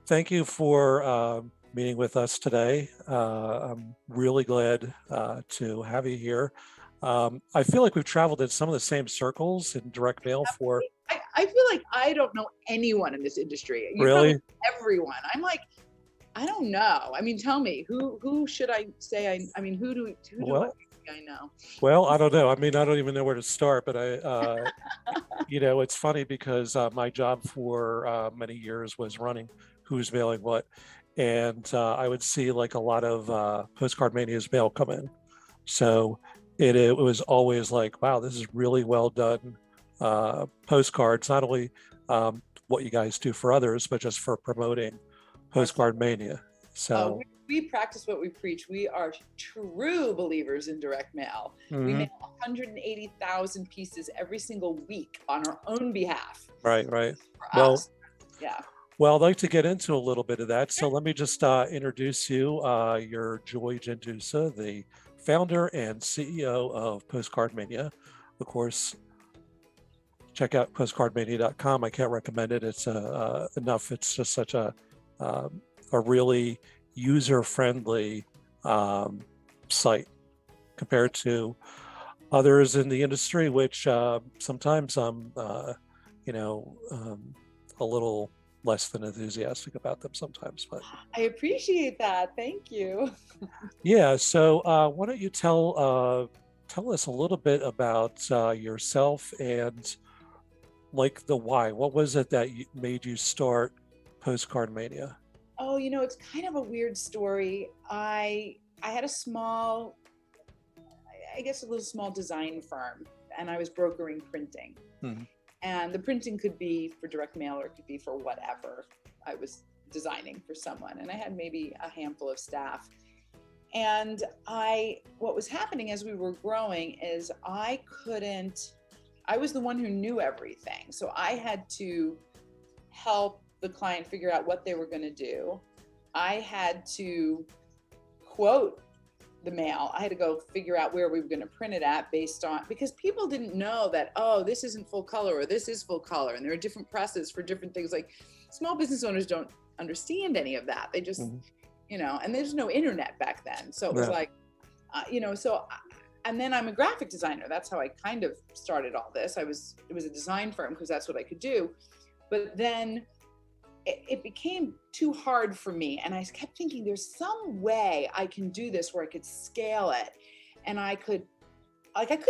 thank you for meeting with us today. I'm really glad to have you here. I feel like we've traveled in some of the same circles in direct mail for I feel like I don't know anyone in this industry. You probably really. know everyone. I'm like, I don't know. I mean, tell me who should I say? I mean, who do I Well, think I know? I don't know. I mean, I don't even know where to start, but it's funny because my job for many years was running who's mailing what. And I would see like a lot of Postcard Mania's mail come in. So it was always like, wow, this is really well done postcards, not only what you guys do for others, but just for promoting Postcard Mania. Oh, So, we practice what we preach. We are true believers in direct mail. We mhm, mail 180,000 pieces every single week on our own behalf right, right. for Well, us. Yeah. well, I'd like to get into a little bit of that. So let me just introduce you. You're Joy Gendusa, the founder and CEO of PostcardMania. Of course, check out postcardmania.com. I can't recommend it. It's enough. It's just such a really user-friendly site compared to others in the industry, which sometimes I'm, a little less than enthusiastic about them sometimes. But I appreciate that. Thank you. yeah, so why don't you tell us a little bit about yourself and like the why? What was it that made you start Postcard Mania? Oh, it's kind of a weird story. I had a small, I guess a little small design firm, and I was brokering printing. Mhm. And the printing could be for direct mail or it could be for whatever I was designing for someone. And I had maybe a handful of staff. And what was happening as we were growing is I was the one who knew everything. So I had to help the client figure out what they were going to do. I had to quote the mail. I had to go figure out where we were going to print it at because people didn't know that, oh, this isn't full color or this is full color. And there are different presses for different things. Like small business owners don't understand any of that. They just, Mhm. And there's no internet back then. So it was Yeah. like, and then I'm a graphic designer. That's how I kind of started all this. It was a design firm because that's what I could do. But then it became too hard for me. And I kept thinking there's some way I can do this where I could scale it. And I couldn't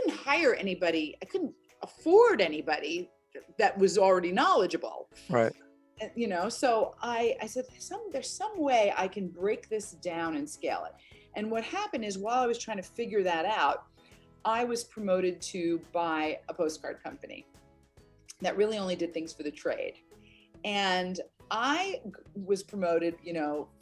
hire anybody. I couldn't afford anybody that was already knowledgeable. Right. So I said, there's some way I can break this down and scale it. And what happened is while I was trying to figure that out, I was promoted to buy a postcard company that really only did things for the trade. And I was promoted,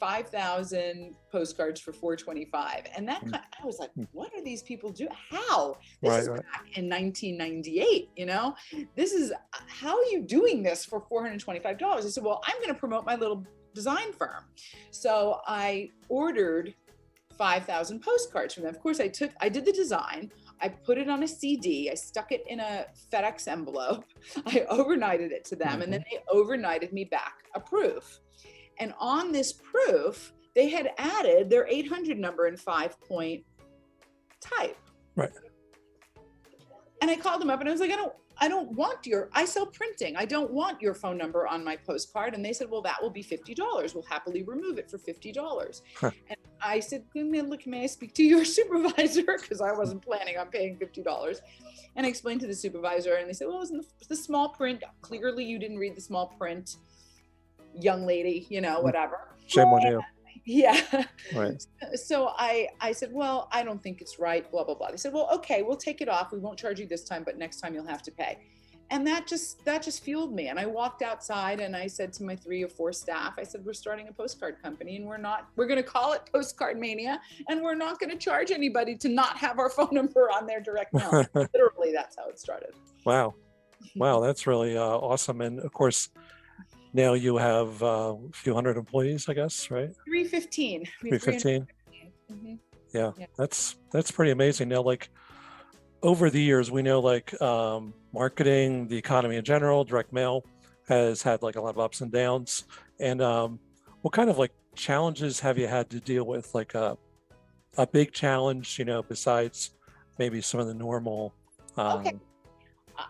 5,000 postcards for $425. And I was like, what are these people do? How? This Right, is right. back in 1998, this is, how are you doing this for $425? I said, well, I'm going to promote my little design firm. So I ordered 5,000 postcards from them. Of course, I did the design. I put it on a CD. I stuck it in a FedEx envelope. I overnighted it to them, and then they overnighted me back a proof. And on this proof, they had added their 800 number in 5-point type. Right. And I called them up and I was like, I don't want I sell printing. I don't want your phone number on my postcard. And they said, well, that will be $50. We'll happily remove it for $50. Huh. And I said, may I speak to your supervisor? Because I wasn't planning on paying $50. And I explained to the supervisor and they said, well, it was the small print. Clearly you didn't read the small print, young lady, whatever. Shame on you. Yeah. Right. So I said, well, I don't think it's right, blah, blah, blah. They said, well, okay, we'll take it off. We won't charge you this time, but next time you'll have to pay. And that just fueled me. And I walked outside and I said to my 3 or 4 staff, I said, we're starting a postcard company and we're going to call it Postcard Mania, and we're not going to charge anybody to not have our phone number on their direct mail. Literally, that's how it started. Wow. Wow. That's really awesome. And of course, now you have a few hundred employees, I guess, right? 315. 315. Mm-hmm. Yeah. That's pretty amazing. Now, like over the years, we know like marketing, the economy in general, direct mail has had like a lot of ups and downs. And what kind of like challenges have you had to deal with? Like a big challenge, besides maybe some of the normal. Okay. Um,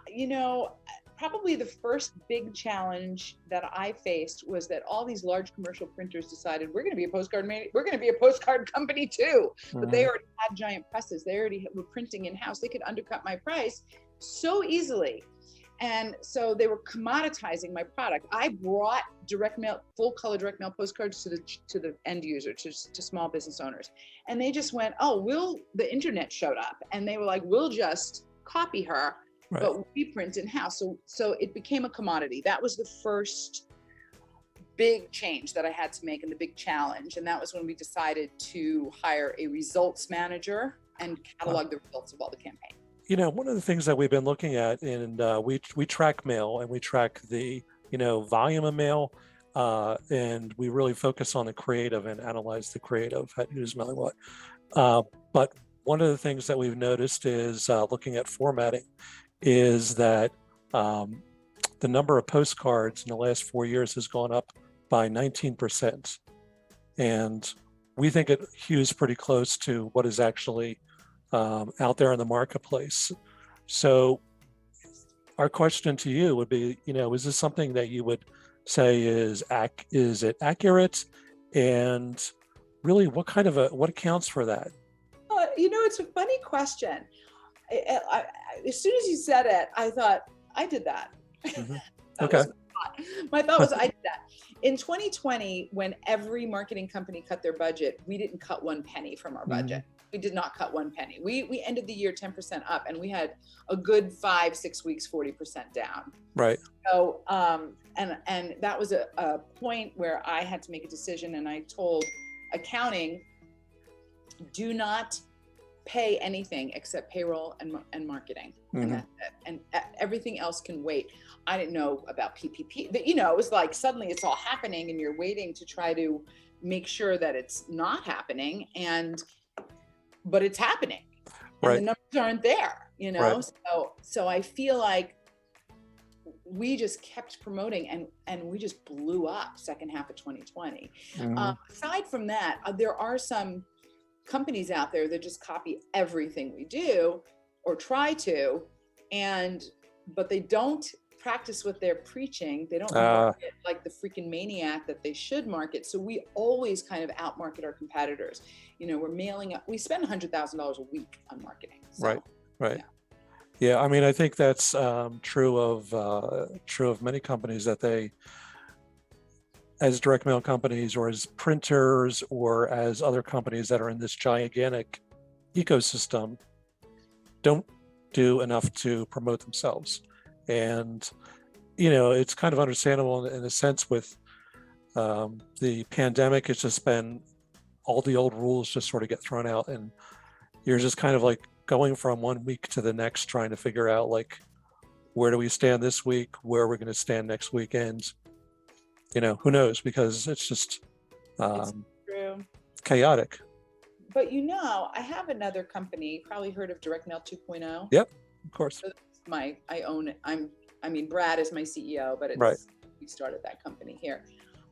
You know, probably the first big challenge that I faced was that all these large commercial printers decided we're going to be a we're going to be a postcard company too. But they mhm, already had giant presses. They already were printing in house. They could undercut my price so easily. And so they were commoditizing my product. I brought direct mail, full color direct mail postcards to the end user, to small business owners. And they just went, oh, the internet showed up and they were like, we'll just copy her, right. but we print in house. So it became a commodity. That was the first big change that I had to make and the big challenge. And that was when we decided to hire a results manager and catalog the results of all the campaigns. One of the things that we've been looking at, and we track mail and we track the volume of mail, and we really focus on the creative and analyze the creative at who's mailing what. But one of the things that we've noticed is looking at formatting is that the number of postcards in the last 4 years has gone up by 19%, and we think it hews pretty close to what is actually out there in the marketplace. So our question to you would be, is this something that you would say is it accurate? And really, what accounts for that? It's a funny question. As soon as you said it, I thought, I did that. Mm-hmm. That Okay. was my thought was I did that. In 2020, when every marketing company cut their budget, we didn't cut one penny from our budget. We did not cut one penny. We ended the year 10% up, and we had a good 5-6 weeks, 40% down. Right. So, and that was a point where I had to make a decision, and I told accounting, do not pay anything except payroll and marketing, and that's it. And everything else can wait. I didn't know about PPP. But, it was like suddenly it's all happening, and you're waiting to try to make sure that it's not happening, but it's happening, and the numbers aren't there. Right. So I feel like we just kept promoting, and we just blew up second half of 2020. Aside from that, there are some companies out there that just copy everything we do or try to, but they don't practice what they're preaching. They don't market like the freaking maniac that they should market. So we always kind of outmarket our competitors. We're mailing up, we spend $100,000 a week on marketing. So, right. Yeah. I mean, I think that's true of many companies, that they, as direct mail companies or as printers or as other companies that are in this gigantic ecosystem, don't do enough to promote themselves. And, it's kind of understandable in a sense with the pandemic. It's just been all the old rules just sort of get thrown out, and you're just kind of like going from one week to the next, trying to figure out like, where do we stand this week? Where are we going to stand next weekend? Who knows? Because it's just it's true. chaotic. But I have another company. You probably heard of Direct Mail 2.0. Yep, of course. So I own it. Brad is my CEO, but we started that company here.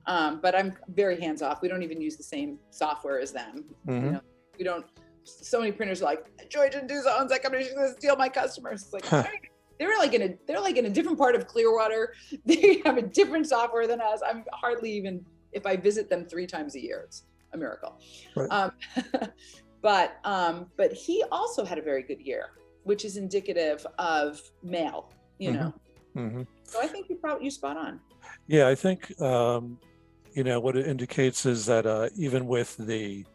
But I'm very hands off. We don't even use the same software as them. We don't. So many printers are like, Joy Gendusa owns that company. She's going to steal my customers. It's like, they're like in a different part of Clearwater. They have a different software than us. I'm hardly even, if I visit them 3 times a year, it's a miracle. Right. But he also had a very good year, which is indicative of mail, So I think you spot on. Yeah, I think what it indicates is that even with the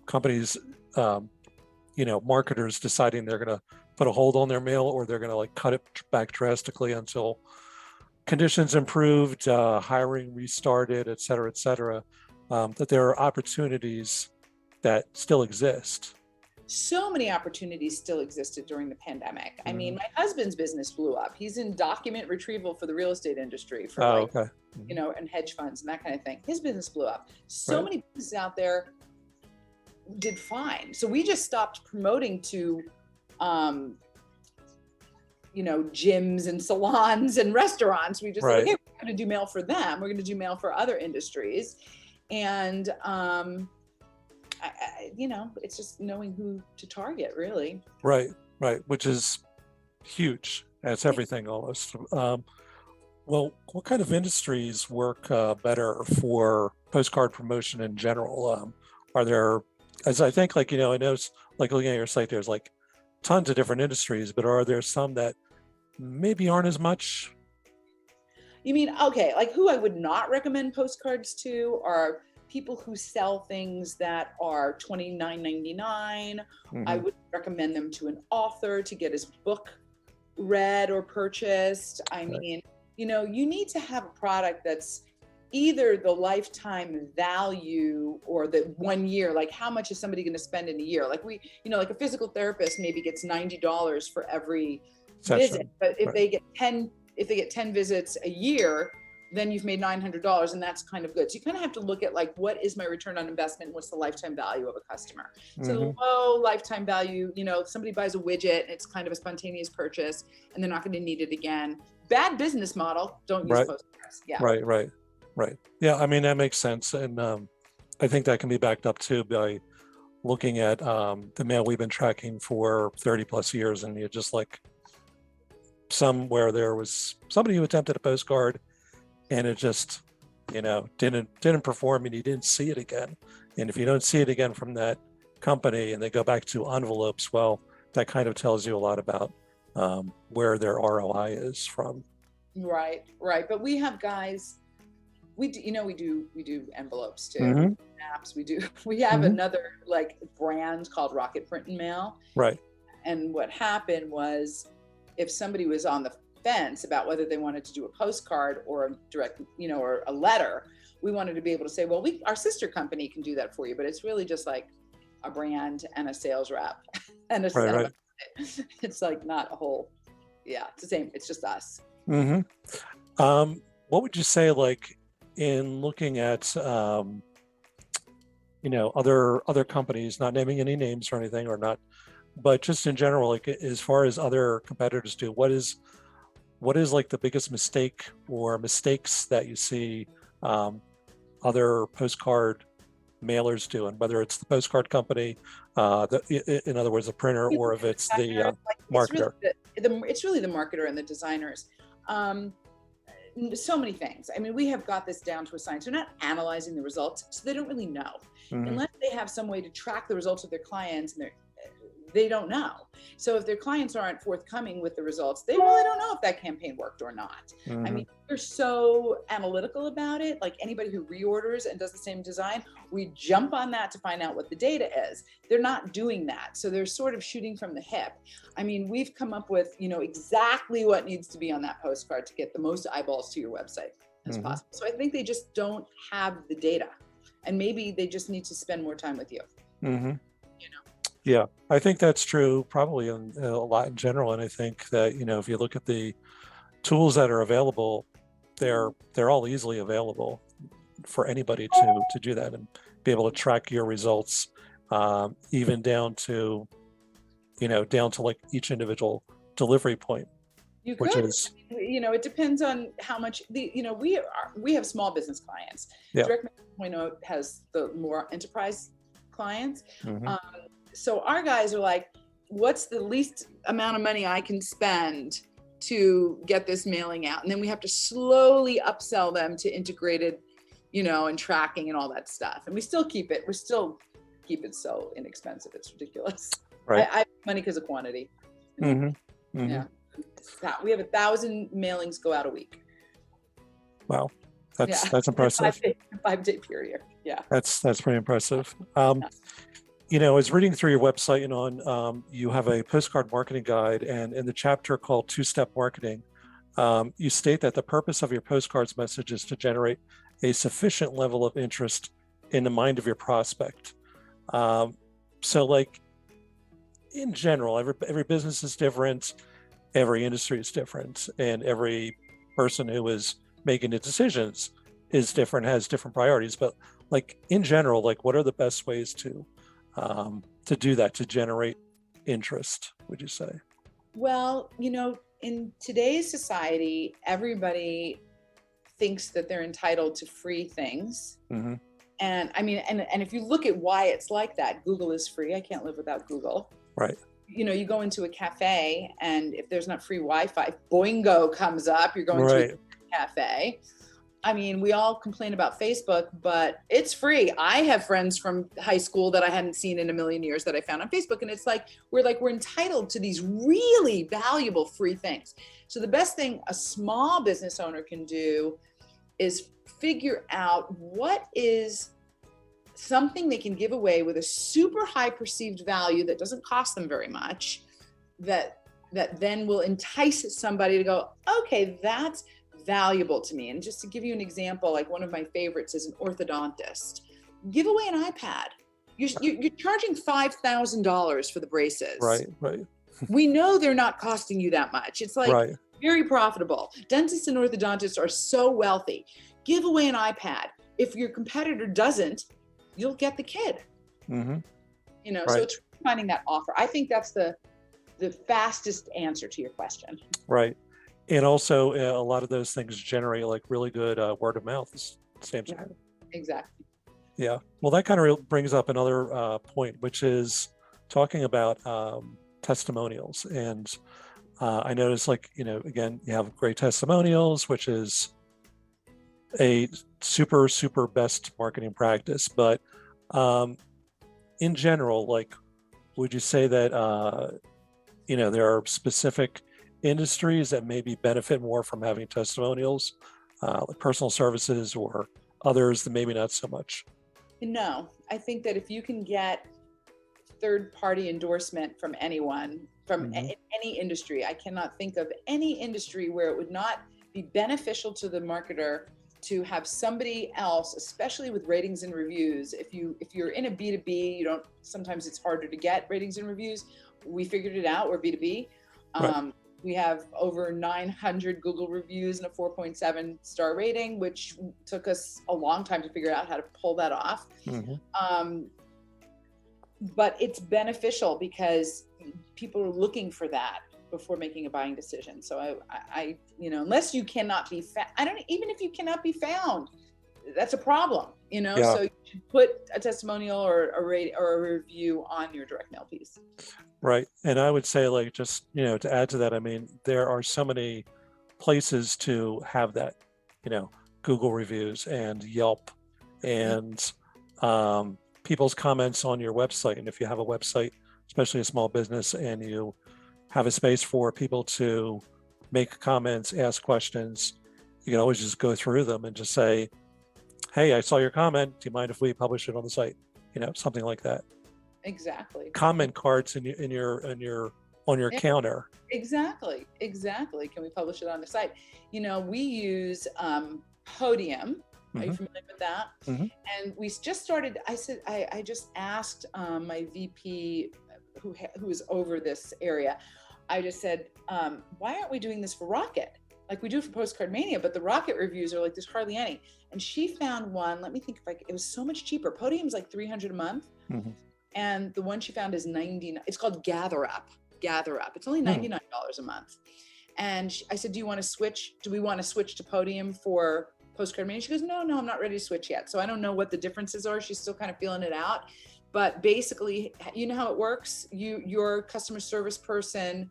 companies, marketers deciding they're going to put a hold on their mail, or they're going to like cut it back drastically until conditions improved, hiring restarted, et cetera, that there are opportunities that still exist. So many opportunities still existed during the pandemic. I mean, my husband's business blew up. He's in document retrieval for the real estate industry for and hedge funds and that kind of thing. His business blew up. So many businesses out there did fine. So we just stopped promoting to gyms and salons and restaurants. We just said, Right. okay, we're going to do mail for them. We're going to do mail for other industries. And, it's just knowing who to target, really. Right. Right. Which is huge. That's everything almost. Well, what kind of industries work better for postcard promotion in general? Are there, as I think, like, I know, like looking at your site, there's like tons of different industries, but are there some that maybe aren't as much? You mean, okay, like who I would not recommend postcards to are people who sell things that are $29.99. I Mm-hmm. would recommend them to an author to get his book read or purchased. I Right. mean, you need to have a product that's either the lifetime value or the 1 year, like how much is somebody going to spend in a year? Like like a physical therapist maybe gets $90 for every visit, Session. but if Right. they get 10 visits a year, then you've made $900, and that's kind of good. So you kind of have to look at like, what is my return on investment? What's the lifetime value of a customer? So Mm-hmm. the low lifetime value, somebody buys a widget and it's kind of a spontaneous purchase and they're not going to need it again. Bad business model. Don't use Right. postcards. Yeah. Right. Right. Right. Yeah. I mean, that makes sense. And I think that can be backed up too by looking at the mail we've been tracking for 30 plus years. And you're just like, somewhere there was somebody who attempted a postcard and it just didn't perform, and you didn't see it again. And if you don't see it again from that company and they go back to envelopes, well, that kind of tells you a lot about where their ROI is from. Right. But we have guys, we do envelopes too. Mm-hmm. Apps. We have Mm-hmm. another like brand called Rocket Print and Mail. Right. And what happened was, if somebody was on the fence about whether they wanted to do a postcard or a direct, or a letter, we wanted to be able to say, well, our sister company can do that for you, but it's really just like a brand and a sales rep and a Right. it's like not a whole, it's the same. It's just us. Mm-hmm. What would you say, like, in looking at other companies, not naming any names or anything, or not, but just in general, like as far as other competitors do, what is like the biggest mistake or mistakes that you see other postcard mailers doing, whether it's the postcard company, in other words, the printer, or if it's the marketer? It's really the marketer and the designers. So many things. I mean, we have got this down to a science. They're not analyzing the results, so they don't really know. Mm-hmm. Unless they have some way to track the results of their clients, and they don't know. So if their clients aren't forthcoming with the results, they really don't know if that campaign worked or not. Mm-hmm. I mean, we're so analytical about it. Like anybody who reorders and does the same design, we jump on that to find out what the data is. They're not doing that. So they're sort of shooting from the hip. I mean, we've come up with, exactly what needs to be on that postcard to get the most eyeballs to your website as Mm-hmm. possible. So I think they just don't have the data, and maybe they just need to spend more time with you. Mm-hmm. Yeah, I think that's true probably in a lot in general. And I think that, if you look at the tools that are available, they're all easily available for anybody to do that and be able to track your results, even down to like each individual delivery point. You Which could, is, it depends on how much we have small business clients. Yeah. Direct Mail 2.0 has the more enterprise clients. mm-hmm. So our guys are like, what's the least amount of money I can spend to get this mailing out? And then we have to slowly upsell them to integrated, and tracking and all that stuff. And we still keep it so inexpensive. It's ridiculous. Right. I have money because of quantity. Mm-hmm. Mm-hmm. Yeah. We have 1,000 mailings go out a week. Wow. That's impressive. 5-day period. Yeah. That's pretty impressive. I was reading through your website, and you have a postcard marketing guide, and in the chapter called Two-Step Marketing, you state that the purpose of your postcards message is to generate a sufficient level of interest in the mind of your prospect. So like in general, every business is different, every industry is different, and every person who is making the decisions is different, has different priorities. But like in general, like what are the best ways to do that, to generate interest, would you say? Well, in today's society, everybody thinks that they're entitled to free things. Mm-hmm. And I mean, and if you look at why it's like that, Google is free. I can't live without Google. Right. You know, you go into a cafe, and if there's not free Wi-Fi, Boingo comes up. You're going Right. to a cafe. I mean, we all complain about Facebook, but it's free. I have friends from high school that I hadn't seen in a million years that I found on Facebook. And it's like we're entitled to these really valuable free things. So the best thing a small business owner can do is figure out what is something they can give away with a super high perceived value that doesn't cost them very much, that then will entice somebody to go, okay, that's valuable to me. And just to give you an example, like one of my favorites is an orthodontist. Give away an iPad. You're charging $5,000 for the braces. Right. We know they're not costing you that much. It's like very profitable. Dentists and orthodontists are so wealthy. Give away an iPad. If your competitor doesn't, you'll get the kid. Mm-hmm. You know, so it's finding that offer. I think that's the fastest answer to your question. Right. And also a lot of those things generate like really good word of mouth. Exactly. Yeah. Well, that kind of brings up another point, which is talking about testimonials. And I noticed, like, you know, again, you have great testimonials, which is a super, super best marketing practice. But in general, like, would you say that, you know, there are specific industries that maybe benefit more from having testimonials, like personal services, or others that maybe not so much? No, I think that if you can get third-party endorsement from anyone, from any industry, I cannot think of any industry where it would not be beneficial to the marketer to have somebody else, especially with ratings and reviews. If you're in a B2B, you don't, sometimes it's harder to get ratings and reviews. We figured it out, we're B2B. We have over 900 Google reviews and a 4.7 star rating, which took us a long time to figure out how to pull that off. But it's beneficial because people are looking for that before making a buying decision. So I you know, unless you cannot be found, even if you cannot be found, that's a problem, you know. So you should put a testimonial or a rate or a review on your direct mail piece. Right. And I would say, like, just, you know, to add to that, I mean, there are so many places to have that, you know, Google reviews and Yelp and people's comments on your website. And if you have a website, especially a small business, and you have a space for people to make comments, ask questions, you can always just go through them and just say, hey, I saw your comment. Do you mind if we publish it on the site? You know, something like that. Exactly. Comment cards on your counter. Exactly. Can we publish it on the site? You know, we use Podium. Are you familiar with that? And we just started. I just asked my VP, who is over this area. I just said, why aren't we doing this for Rocket? Like we do for PostcardMania, but the Rocket reviews are like, there's hardly any. And she found one. Let me think it was so much cheaper. Podium's like $300 a month. And the one she found is $99. It's called Gather Up. It's only $99 a month. And I said, do we want to switch to Podium for PostcardMania? She goes, no, I'm not ready to switch yet. So I don't know what the differences are. She's still kind of feeling it out. But basically, you know how it works? Your customer service person,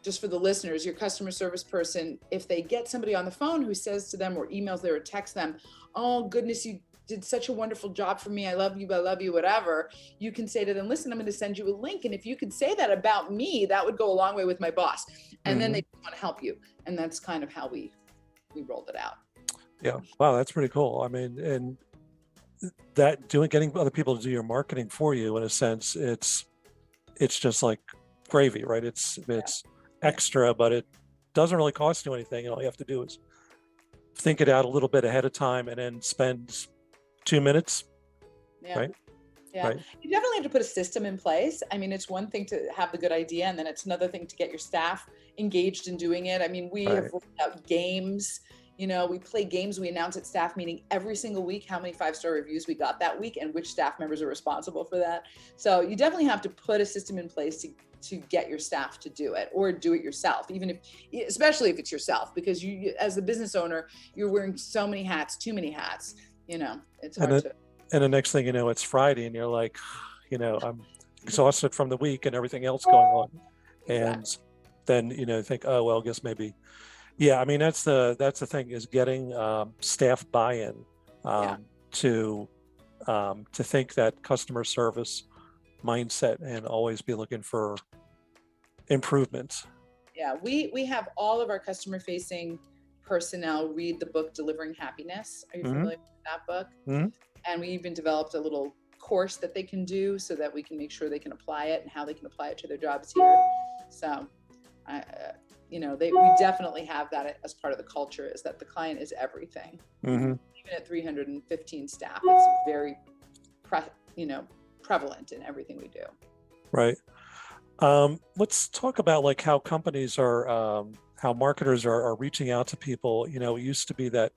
just for the listeners, your customer service person, if they get somebody on the phone who says to them or emails them or texts them, oh goodness, you did such a wonderful job for me. I love you, whatever. You can say to them, listen, I'm going to send you a link. And if you could say that about me, that would go a long way with my boss. And then they want to help you. And that's kind of how we rolled it out. Yeah. Wow. That's pretty cool. I mean, and that getting other people to do your marketing for you, in a sense, it's just like gravy, right? It's extra, but it doesn't really cost you anything. And all you have to do is think it out a little bit ahead of time and then spend 2 minutes. Right. Yeah. Right. You definitely have to put a system in place. I mean, it's one thing to have the good idea, and then it's another thing to get your staff engaged in doing it. I mean, we have rolled out games We play games. We announce at staff meeting every single week how many 5-star reviews we got that week and which staff members are responsible for that. So you definitely have to put a system in place to get your staff to do it, or do it yourself, especially if it's yourself, because you, as the business owner, you're wearing so many hats, too many hats, it's hard to. And the next thing you know, it's Friday and you're like, I'm exhausted from the week and everything else going on. And Exactly. then, think, oh, well, I guess maybe. Yeah. I mean, that's the thing, is getting staff buy-in Yeah. to think that customer service mindset and always be looking for improvements. Yeah. We have all of our customer facing personnel read the book Delivering Happiness. Are you familiar with that book? Mhm. And we even developed a little course that they can do so that we can make sure they can apply it and how they can apply it to their jobs here. So, we definitely have that as part of the culture, is that the client is everything. Mm-hmm. Even at 315 staff, it's very, prevalent in everything we do. Right. Let's talk about like how companies are, how marketers are reaching out to people. It used to be that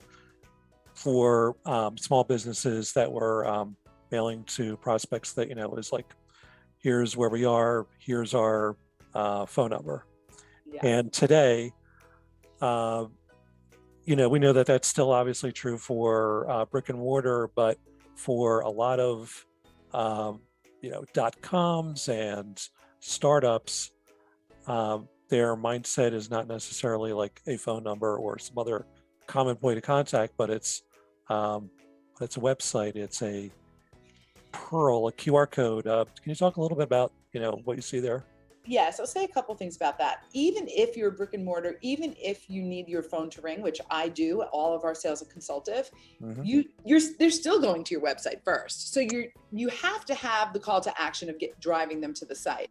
for small businesses that were mailing to prospects that, it was like, here's where we are, here's our phone number. Yeah. And today, we know that that's still obviously true for brick and mortar, but for a lot of, .coms and startups, their mindset is not necessarily like a phone number or some other common point of contact, but it's a website, it's a Pearl, a QR code. Can you talk a little bit about, what you see there? Yes, I'll say a couple things about that. Even if you're a brick and mortar, even if you need your phone to ring, which I do, all of our sales are consultative, they're still going to your website first. So you have to have the call to action of driving them to the site.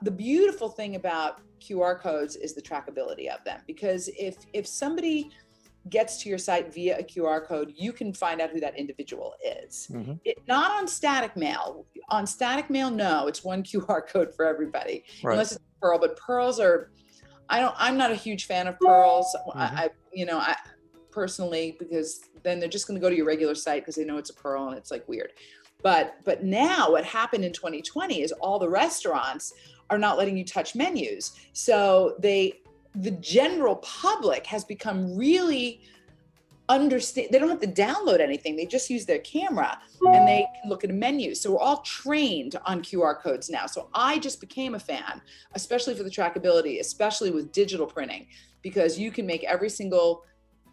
The beautiful thing about QR codes is the trackability of them, because if somebody gets to your site via a QR code, you can find out who that individual is. Not on static mail. On static mail, no, it's one QR code for everybody, Right. Unless it's Pearl. But pearls I'm not a huge fan of pearls. I personally, because then they're just going to go to your regular site because they know it's a pearl and it's like weird. But now what happened in 2020 is all the restaurants are not letting you touch menus. So the general public has become really they don't have to download anything. They just use their camera and they can look at a menu. So we're all trained on QR codes now. So I just became a fan, especially for the trackability, especially with digital printing, because you can make every single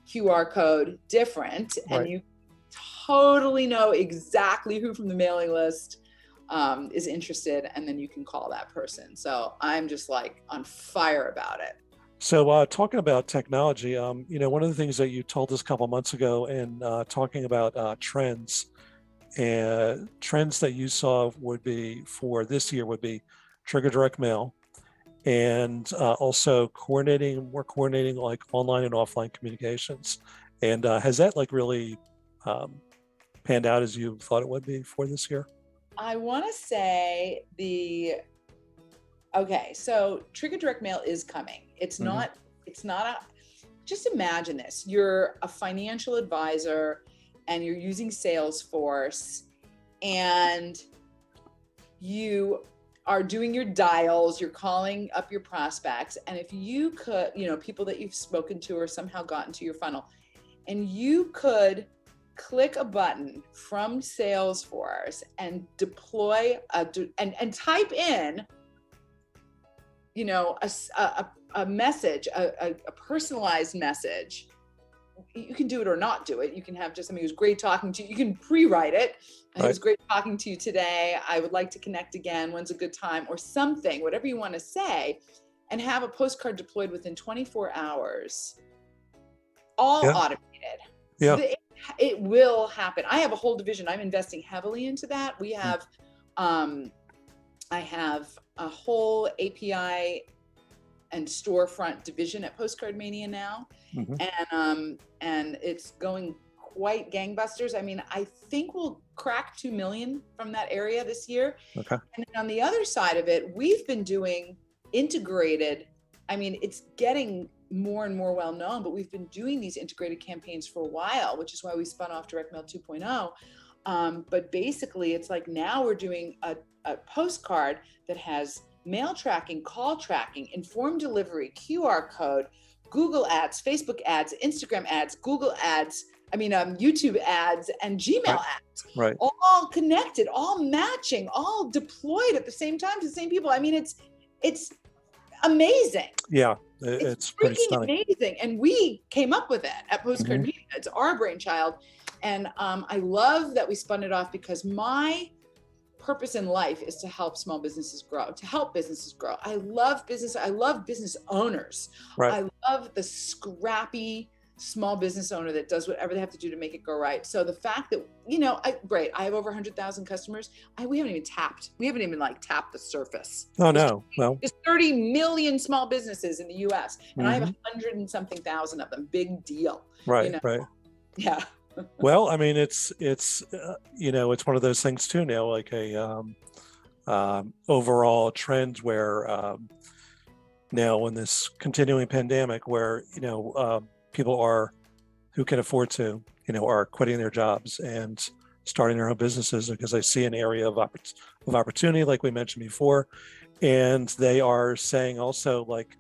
QR code different. Right. And you totally know exactly who from the mailing list is interested, and then you can call that person. So I'm just like on fire about it. So talking about technology, one of the things that you told us a couple months ago, and talking about trends that you saw would be for this year would be trigger direct mail, and also coordinating like online and offline communications. And has that like really panned out as you thought it would be for this year? I want to say so trigger direct mail is coming. It's not just imagine this. You're a financial advisor and you're using Salesforce and you are doing your dials, you're calling up your prospects. And if you could, people that you've spoken to or somehow gotten to your funnel, and you could click a button from Salesforce and deploy and type in, a message, a personalized message. You can do it or not do it. You can have just somebody who's great talking to you. You can pre-write it. It was great talking to you today. I would like to connect again. When's a good time? Or something, whatever you want to say, and have a postcard deployed within 24 hours, all automated. Yeah. So it will happen. I have a whole division. I'm investing heavily into that. We have, I have a whole API and storefront division at PostcardMania now. And it's going quite gangbusters. I mean, I think we'll crack 2 million from that area this year. Okay. And then on the other side of it, we've been doing integrated I mean, it's getting more and more well known, but we've been doing these integrated campaigns for a while, which is why we spun off Direct Mail 2.0. But basically, it's like now we're doing a postcard that has mail tracking, call tracking, informed delivery, QR code, Google ads, Facebook ads, Instagram ads, Google ads, YouTube ads, and Gmail ads, Right. all connected, all matching, all deployed at the same time to the same people. I mean, it's amazing. Yeah, it's pretty freaking stunning. amazing. And we came up with it at PostcardMania. It's our brainchild. And I love that we spun it off, because my purpose in life is to help small businesses grow, to help businesses grow. I love business. I love business owners. Right. I love the scrappy small business owner that does whatever they have to do to make it go right. So the fact that, I have over 100,000 customers. We haven't even tapped the surface. Oh, no. Well, there's 30 million small businesses in the US, and I have mhm. 100 and something thousand of them. Big deal. Right. Right. Yeah. Well, I mean, it's it's one of those things too now, like a overall trend where now in this continuing pandemic, where people who can afford to are quitting their jobs and starting their own businesses because they see an area of opportunity, like we mentioned before, and they are saying also, like,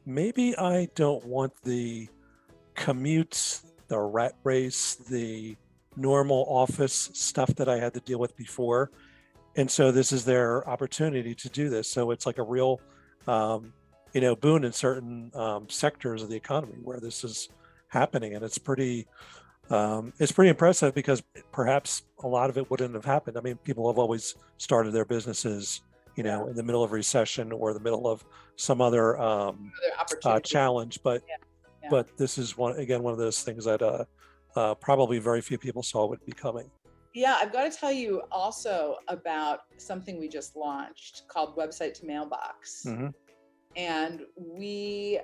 maybe I don't want the commute, the rat race, the normal office stuff that I had to deal with before. And so this is their opportunity to do this. So it's like a real, boon in certain sectors of the economy where this is happening. And it's pretty impressive, because perhaps a lot of it wouldn't have happened. I mean, people have always started their businesses, in the middle of recession or the middle of some other challenge, but this is one of those things that probably very few people saw would be coming. Yeah, I've got to tell you also about something we just launched called Website to Mailbox. Mm-hmm. And we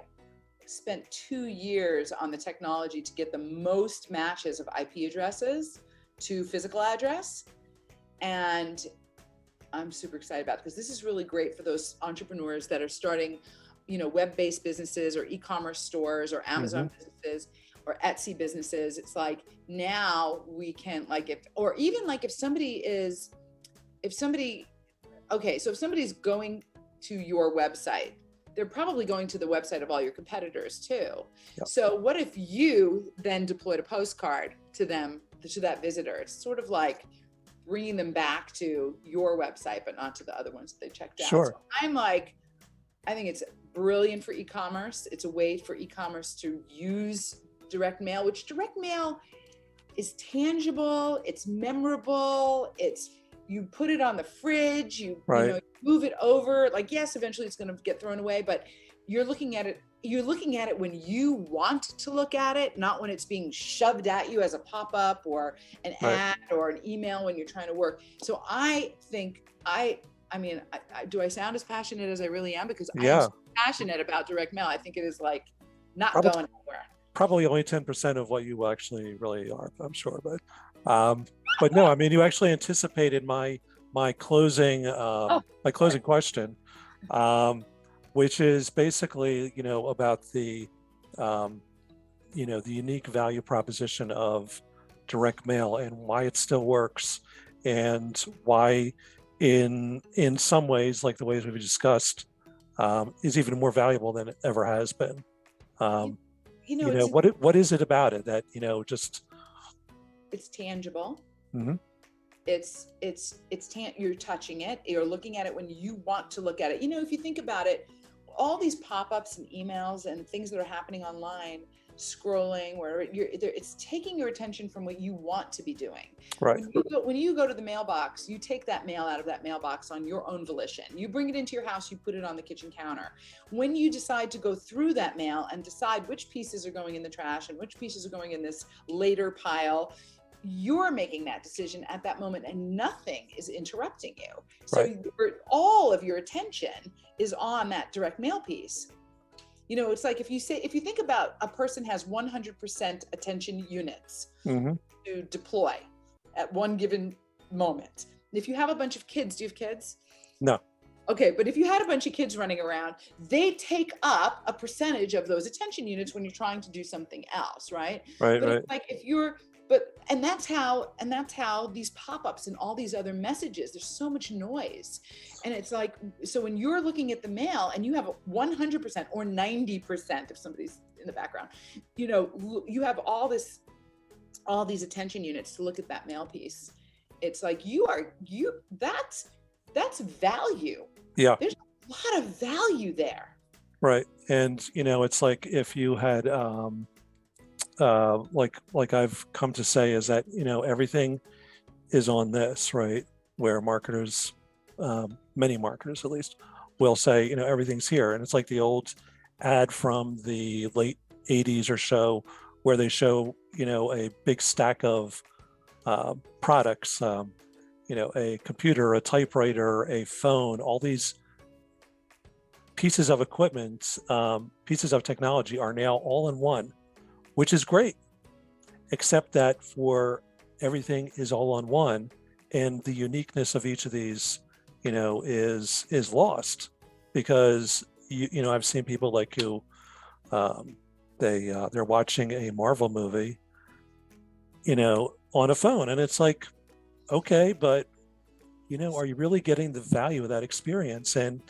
spent 2 years on the technology to get the most matches of IP addresses to physical address. And I'm super excited about it, because this is really great for those entrepreneurs that are starting web-based businesses or e-commerce stores or Amazon businesses or Etsy businesses. It's like, now we can, if somebody's going to your website, they're probably going to the website of all your competitors too. Yep. So what if you then deployed a postcard to them, to that visitor? It's sort of like bringing them back to your website, but not to the other ones that they checked out. Sure. So I think it's brilliant for e-commerce. It's a way for e-commerce to use direct mail, which direct mail is tangible, it's memorable, you put it on the fridge, you move it over. Like, yes, eventually it's going to get thrown away, but you're looking at it when you want to look at it, not when it's being shoved at you as a pop-up or an ad or an email when you're trying to work. So I think do I sound as passionate as I really am? Because I'm so passionate about direct mail. I think it is like not going anywhere. Probably only 10% of what you actually really are, I'm sure. But no, I mean, you actually anticipated my closing question, which is basically, about the the unique value proposition of direct mail and why it still works, and why in some ways, like the ways we've discussed, is even more valuable than it ever has been. What is it about it that just it's tangible. Mm-hmm. You're touching it, you're looking at it when you want to look at it. If you think about it, all these pop-ups and emails and things that are happening online, scrolling, where it's taking your attention from what you want to be doing. Right. When you go to the mailbox, you take that mail out of that mailbox on your own volition. You bring it into your house, you put it on the kitchen counter. When you decide to go through that mail and decide which pieces are going in the trash and which pieces are going in this later pile, you're making that decision at that moment, and nothing is interrupting you. So all of your attention is on that direct mail piece. It's like if you think about a person has 100% attention units to deploy at one given moment. If you have a bunch of kids, do you have kids? No. Okay, but if you had a bunch of kids running around, they take up a percentage of those attention units when you're trying to do something else, right? Right, But right. it's like if you're, but and that's how these pop-ups and all these other messages, there's so much noise. And it's like, so when you're looking at the mail and you have 100% or 90% if somebody's in the background, you have all these attention units to look at that mail piece. It's like that's value. Yeah, There's a lot of value there. right. And it's like if you had like I've come to say is that everything is on this, right? Where marketers, many marketers at least, will say everything's here, and it's like the old ad from the late 80s or so, where they show a big stack of products, a computer, a typewriter, a phone, all these pieces of equipment, pieces of technology are now all in one, which is great, except that for everything is all on one, and the uniqueness of each of these, is lost, because I've seen people like who they're watching a Marvel movie, on a phone, and it's like, okay, but are you really getting the value of that experience? And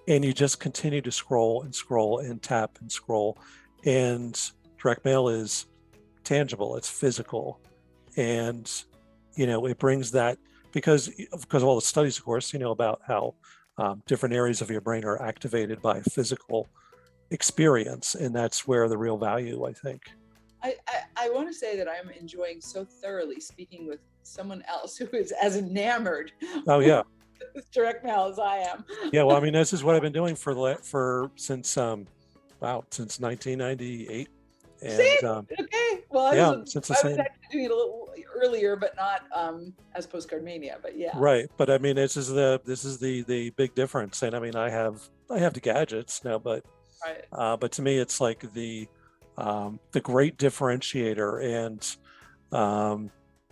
you just continue to scroll and scroll and tap and scroll, and direct mail is tangible, it's physical, and it brings that, because of all the studies, of course, about how different areas of your brain are activated by physical experience, and that's where the real value, I think. I want to say that I'm enjoying so thoroughly speaking with someone else who is as enamored Oh yeah. with direct mail as I am. Yeah, well, I mean, this is what I've been doing since 1998, See? and Okay. Well, I yeah, was since the I was same. actually doing it a little earlier, but not as PostcardMania. But yeah. Right, but I mean, this is the big difference, and I mean, I have the gadgets now, Right. but to me, it's like the great differentiator. And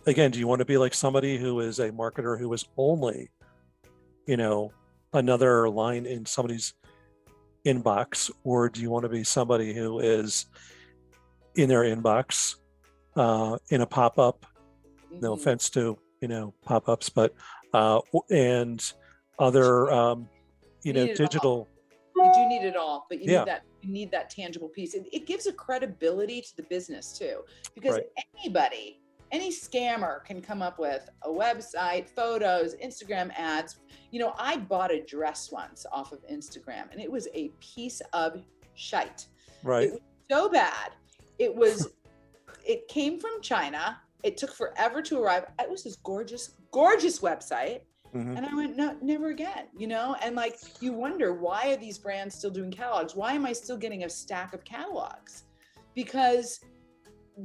again, do you want to be like somebody who is a marketer who is only, another line in somebody's inbox, or do you want to be somebody who is in their inbox, in a pop-up? No Mhm. offense to pop-ups, but and other You need it all. digital. You do need it all, but Yeah, you need that tangible piece. It gives a credibility to the business too, because right, any scammer can come up with a website, photos, Instagram ads. I bought a dress once off of Instagram, and it was a piece of shite. right. It was so bad. It came from China. It took forever to arrive. It was this gorgeous, gorgeous website. Hmm. And I went, no, never again, and like, you wonder, why are these brands still doing catalogs? Why am I still getting a stack of catalogs? Because it's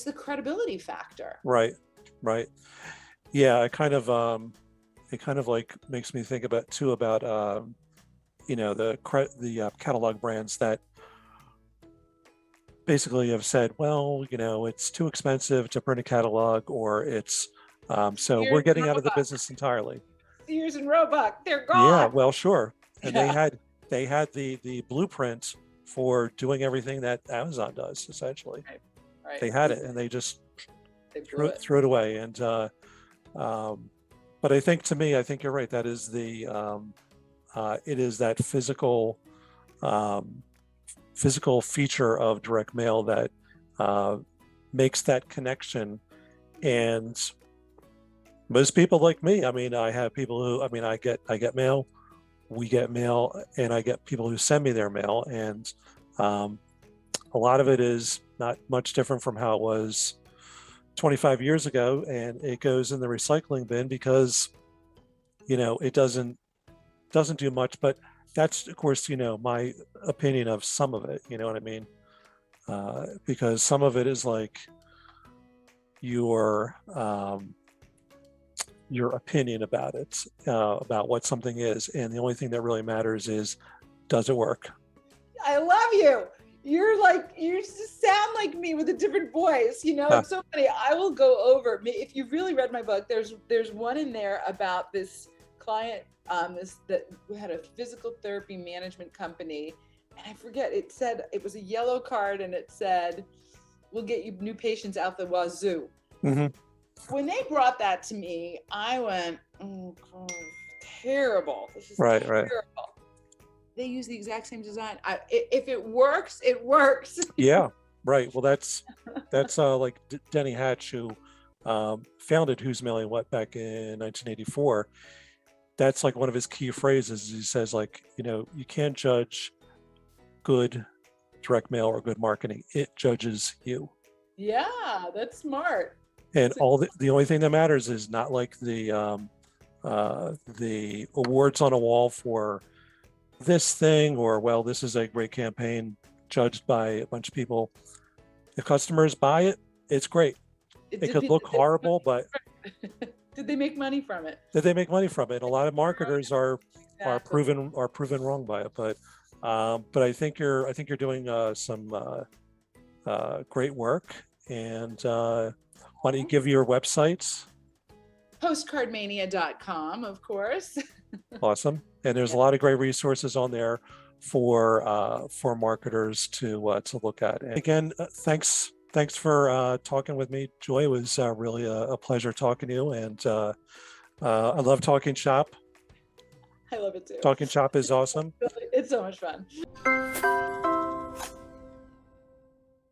the credibility factor. Right, right. Yeah, it kind of like makes me think about the catalog brands that basically have said, well, it's too expensive to print a catalog, or it's so we're Sears and getting out of the Roebuck, business entirely. Sears and Roebuck, they're Yeah, gone. well, sure. And they Yeah, had the blueprint for doing everything that Amazon does, essentially. right, right. They had it, and they just They blew threw it it. threw it away. And but I think, to me, I think you're right. That is it is that um, physical feature of direct mail that makes that connection. And most people like me, I mean, I have people who, I mean, I get mail, we get mail, and I get people who send me their mail, and a lot of it is not much different from how it was 25 years ago, and it goes in the recycling bin because it doesn't do much. But that's, of course, my opinion of some of it. You know what I mean? Because some of it is like your opinion about it, about what something is, and the only thing that really matters is, does it work? I love you. You just sound like me with a different voice. Huh. It's so funny. I will go over, if you've really read my book, there's one in there about this client that we had a physical therapy management company, and I forget, it said, it was a yellow card and it said, we'll get you new patients out the wazoo. Mm-hmm. When they brought that to me, I went, oh God, terrible. This is Right. terrible. They use the exact same design. If it works, it works. Yeah, right. Well, that's like Denny Hatch, who founded Who's Mailing What back in 1984. That's like one of his key phrases. He says, like, you can't judge good direct mail or good marketing. It judges you. Yeah, that's smart. And the only thing that matters is not like the awards on a wall for this thing, or, well, this is a great campaign judged by a bunch of people. If customers buy it, it's great. It could look horrible, but did they make money from it? Did they make money from it? A lot of marketers are proven wrong by it, but I think you're doing some great work. And why don't you give your websites? PostcardMania.com, of course. Awesome. And there's a lot of great resources on there for marketers to look at. And again, thanks for talking with me, Joy. It was really a pleasure talking to you, and I love talking shop. I love it too. Talking shop is awesome. It's so much fun.